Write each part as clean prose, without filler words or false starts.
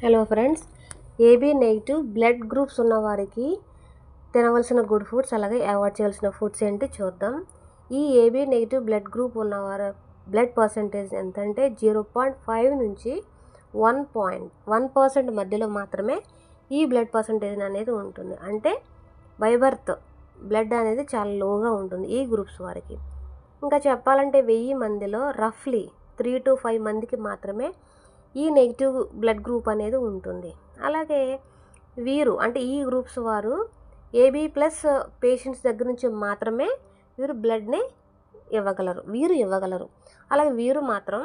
Hello friends, AB negative blood groups ఉన్న వారికి తినవలసిన good foods అలాగే అవాయిడ్ చేయాల్సిన ఫుడ్స్ ఏంటి చూద్దాం. ఈ ఏబీ నెగిటివ్ బ్లడ్ గ్రూప్ ఉన్నవారు బ్లడ్ పర్సంటేజ్ ఎంత అంటే 0.5 నుంచి 1% మధ్యలో మాత్రమే ఈ బ్లడ్ పర్సంటేజ్ అనేది ఉంటుంది. అంటే బై బర్త్ బ్లడ్ అనేది చాలా లోగా ఉంటుంది ఈ గ్రూప్స్ వారికి. ఇంకా చెప్పాలంటే 1000 మందిలో రఫ్లీ 3 to 5 మందికి మాత్రమే ఈ నెగిటివ్ బ్లడ్ గ్రూప్ అనేది ఉంటుంది. అలాగే వీరు అంటే ఈ గ్రూప్స్ వారు ఏబీ ప్లస్ పేషెంట్స్ దగ్గర నుంచి మాత్రమే బ్లడ్ని ఇవ్వగలరు. అలాగే వీరు మాత్రం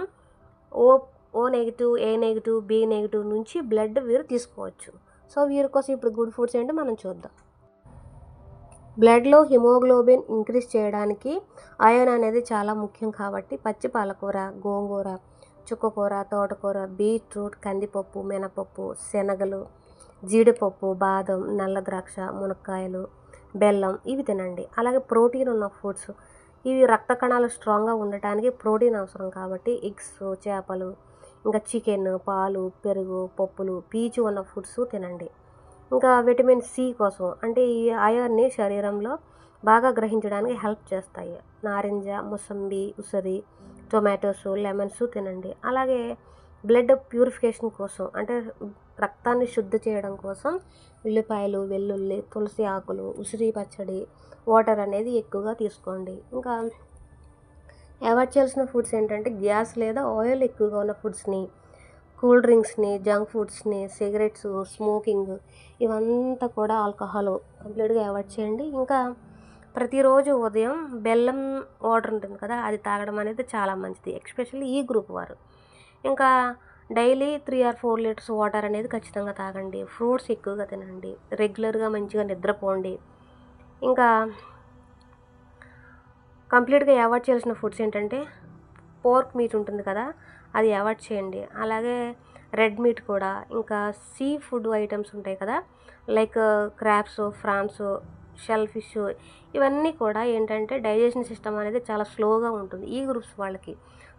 ఓ నెగిటివ్, ఏ నెగిటివ్, బి నెగిటివ్ నుంచి బ్లడ్ వీరు తీసుకోవచ్చు. సో వీరి కోసం ఇప్పుడు గుడ్ ఫుడ్స్ ఏంటో మనం చూద్దాం. బ్లడ్లో హిమోగ్లోబిన్ ఇంక్రీజ్ చేయడానికి ఐరన్ అనేది చాలా ముఖ్యం కాబట్టి పచ్చి పాలకూర, గోంగూర, చుక్కకూర, తోటకూర, బీట్రూట్, కందిపప్పు, మినపప్పు, శనగలు, జీడిపప్పు, బాదం, నల్ల ద్రాక్ష, మునక్కాయలు, బెల్లం ఇవి తినండి. అలాగే ప్రోటీన్ ఉన్న ఫుడ్స్, ఇవి రక్త కణాలు స్ట్రాంగ్గా ఉండటానికి ప్రోటీన్ అవసరం కాబట్టి ఎగ్స్, చేపలు, ఇంకా చికెన్, పాలు, పెరుగు, పప్పులు, పీచు ఉన్న ఫుడ్స్ తినండి. ఇంకా విటమిన్ సి కోసం అంటే ఈ ఐరన్ని శరీరంలో బాగా గ్రహించడానికి హెల్ప్ చేస్తాయి. నారింజ, ముసంబి, ఉసిరి, టొమాటోస్, లెమన్స్ తినండి. అలాగే బ్లడ్ ప్యూరిఫికేషన్ కోసం అంటే రక్తాన్ని శుద్ధి చేయడం కోసం ఉల్లిపాయలు, వెల్లుల్లి, తులసి ఆకులు, ఉసిరి పచ్చడి, వాటర్ అనేది ఎక్కువగా తీసుకోండి. ఇంకా అవాయిడ్ చేయాల్సిన ఫుడ్స్ ఏంటంటే గ్యాస్ లేదా ఆయిల్ ఎక్కువగా ఉన్న ఫుడ్స్ని, కూల్ డ్రింక్స్ని, జంక్ ఫుడ్స్ని, సిగరెట్స్, స్మోకింగ్ ఇవంతా కూడా ఆల్కహాల్ కంప్లీట్గా అవాయిడ్ చేయండి. ఇంకా ప్రతిరోజు ఉదయం బెల్లం వాటర్ ఉంటుంది కదా, అది తాగడం అనేది చాలా మంచిది, ఎస్పెషల్లీ ఈ గ్రూప్ వారు. ఇంకా డైలీ 3 or 4 లీటర్స్ వాటర్ అనేది ఖచ్చితంగా తాగండి. ఫ్రూట్స్ ఎక్కువగా తినండి. రెగ్యులర్గా మంచిగా నిద్రపోండి. ఇంకా కంప్లీట్గా అవాయిడ్ చేయాల్సిన ఫుడ్స్ ఏంటంటే పోర్క్ మీట్ ఉంటుంది కదా, అది అవాయిడ్ చేయండి. అలాగే రెడ్ మీట్ కూడా, ఇంకా సీ ఫుడ్ ఐటమ్స్ ఉంటాయి కదా, like crabs, prawns, shell fish ఇవన్నీ కూడా ఏంటంటే డైజెషన్ సిస్టమ్ అనేది చాలా స్లోగా ఉంటుంది ఈ గ్రూప్స్ వాళ్ళకి.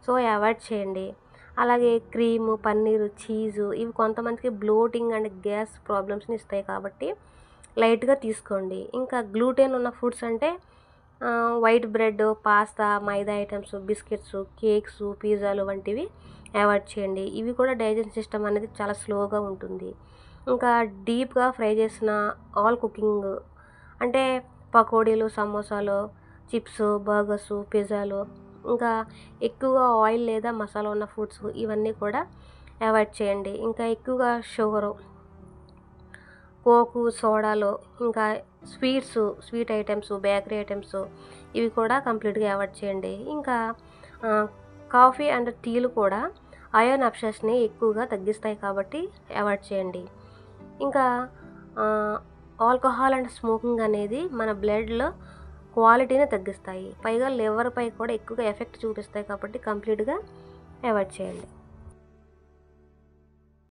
సో అవాయిడ్ చేయండి. అలాగే క్రీము, పన్నీరు, చీజు ఇవి కొంతమందికి బ్లోటింగ్ అండ్ గ్యాస్ ప్రాబ్లమ్స్ని ఇస్తాయి కాబట్టి లైట్గా తీసుకోండి. ఇంకా గ్లూటెన్ ఉన్న ఫుడ్స్ అంటే వైట్ బ్రెడ్, పాస్తా, మైదా ఐటమ్స్, బిస్కెట్స్, కేక్స్, పిజ్జాలు వంటివి అవాయిడ్ చేయండి. ఇవి కూడా డైజెషన్ సిస్టమ్ అనేది చాలా స్లోగా ఉంటుంది. ఇంకా డీప్గా ఫ్రై చేసిన ఆల్ కుకింగ్ అంటే పకోడీలు, సమోసాలు, చిప్స్, బర్గర్స్, పిజ్జాలు, ఇంకా ఎక్కువగా ఆయిల్ లేదా మసాలా ఉన్న ఫుడ్స్ ఇవన్నీ కూడా అవాయిడ్ చేయండి. ఇంకా ఎక్కువగా షుగరు, కోకు, సోడాలు, ఇంకా స్వీట్ ఐటమ్స్, బేకరీ ఐటమ్స్ ఇవి కూడా కంప్లీట్గా అవాయిడ్ చేయండి. ఇంకా కాఫీ అండ్ టీలు కూడా ఐరన్ అబ్సెస్ని ఎక్కువగా తగ్గిస్తాయి కాబట్టి అవాయిడ్ చేయండి. ఇంకా ఆల్కహాల్ అండ్ స్మోకింగ్ అనేది మన బ్లడ్లో క్వాలిటీని తగ్గిస్తాయి, పైగా లివర్పై కూడా ఎక్కువగా ఎఫెక్ట్ చూపిస్తాయి కాబట్టి కంప్లీట్గా అవాయిడ్ చేయండి.